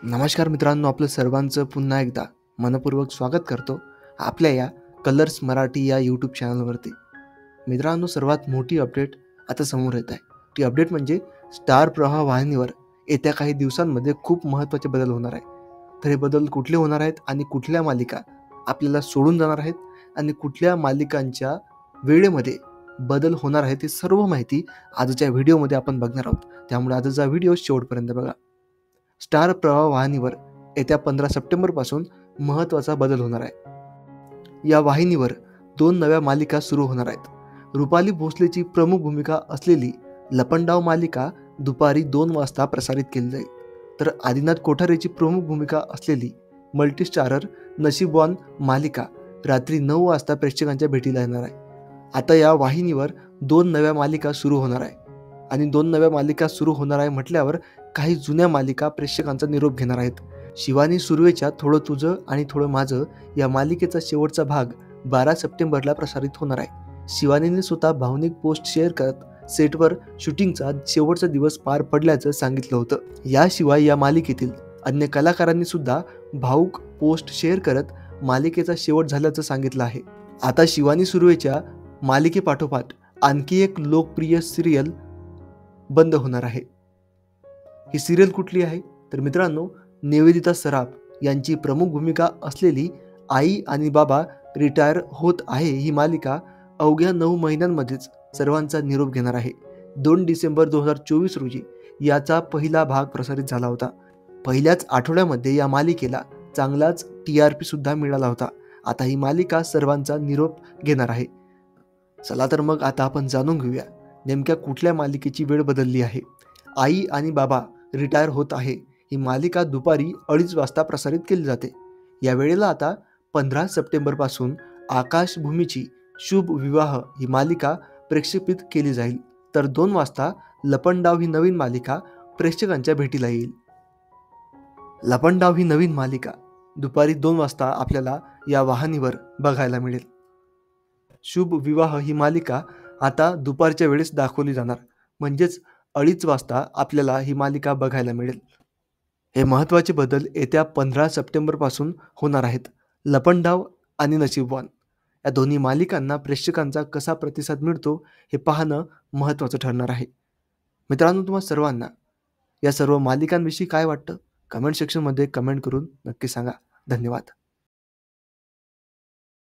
नमस्कार मित्रांनो, आपलं सर्वांचं पुन्हा एकदा मनपूर्वक स्वागत करतो आपल्या या कलर्स मराठी या यूट्यूब चॅनलवरती. मित्रांनो, सर्वात मोठी अपडेट आता समोर येत आहे. ती अपडेट म्हणजे स्टार प्रवाह वाहिनीवर येत्या काही दिवसांमध्ये खूप महत्त्वाचे बदल होणार आहे. तर हे बदल कुठले होणार आहेत आणि कुठल्या मालिका आपल्याला सोडून जाणार आहेत आणि कुठल्या मालिकांच्या वेळेमध्ये बदल होणार आहे, ती सर्व माहिती आजच्या व्हिडिओमध्ये आपण बघणार आहोत. त्यामुळे आजचा व्हिडिओ शेवटपर्यंत बघा. स्टार प्रवाह वाहिनीवर येत्या 15 सप्टेंबरपासून महत्त्वाचा बदल होणार आहे. या वाहिनीवर 2 नव्या मालिका सुरू होणार आहेत. रुपाली भोसलेची प्रमुख भूमिका असलेली लपंडाव मालिका दुपारी 2 वाजता प्रसारित केली जाईल. तर आदिनाथ कोठारेची प्रमुख भूमिका असलेली मल्टीस्टारर नशीबवान मालिका रात्री 9 वाजता प्रेक्षकांच्या भेटीला येणार आहे. आता या वाहिनीवर 2 नव्या मालिका सुरू होणार आहे आणि 2 नव्या मालिका सुरू होणार आहे म्हटल्यावर काही जुन्या मालिका प्रेक्षकांचा निरोप घेणार आहेत. शिवानी सुर्वेच्या थोडं तुझं आणि थोडं माझं या मालिकेचा शेवटचा भाग 12 सप्टेंबरला प्रसारित होणार आहे. शिवानीने स्वतः भावनिक पोस्ट शेअर करत सेटवर शूटिंगचा शेवटचा दिवस पार पडल्याचं सांगितलं होतं. याशिवाय या मालिकेतील अन्य कलाकारांनी सुद्धा भावूक पोस्ट शेअर करत मालिकेचा शेवट झाल्याचं सांगितलं आहे. आता शिवानी सुर्वेच्या मालिकेपाठोपाठ आणखी एक लोकप्रिय सिरियल बंद होणार आहे. ही सिरियल कुठली आहे तर मित्रांनो, निवेदिता सराफ यांची प्रमुख भूमिका असलेली आई आणि बाबा रिटायर होत आहे ही मालिका अवघ्या 9 महिन्यांमध्येच सर्वांचा निरोप घेणार आहे. 2 डिसेंबर 2024 रोजी याचा पहिला भाग प्रसारित झाला होता. पहिल्याच आठवड्यामध्ये या मालिकेला चांगलाच TRP सुद्धा मिळाला होता. आता ही मालिका सर्वांचा निरोप घेणार आहे. चला तर मग आता आपण जाणून घेऊया नेमक्या कुठल्या मालिकेची वेळ बदलली आहे. आई आणि बाबा रिटायर होत आहे ही मालिका दुपारी 2:30 वाजता प्रसारित केली जाते. या वेळेला आता 15 सप्टेंबरपासून आकाशभूमीची शुभ विवाह ही मालिका प्रक्षेपित केली जाईल. तर 2 वाजता लपंडाव ही नवीन मालिका प्रेक्षकांच्या भेटीला येईल. लपंडाव ही नवीन मालिका दुपारी 2 वाजता आपल्याला या वाहिनीवर बघायला मिळेल. शुभ विवाह ही मालिका आता दुपारच्या वेळेस दाखवली जाणार, म्हणजेच 2:30 वाजता आपल्याला ही मालिका बघायला मिळेल. हे महत्त्वाचे बदल येत्या 15 सप्टेंबरपासून होणार आहेत. लपंडाव आणि नशीबवान या दोन्ही मालिकांना प्रेक्षकांचा कसा प्रतिसाद मिळतो हे पाहणं महत्त्वाचं ठरणार आहे. मित्रांनो, तुम्हा सर्वांना या सर्व मालिकांविषयी काय वाटतं कमेंट सेक्शनमध्ये कमेंट करून नक्की सांगा. धन्यवाद.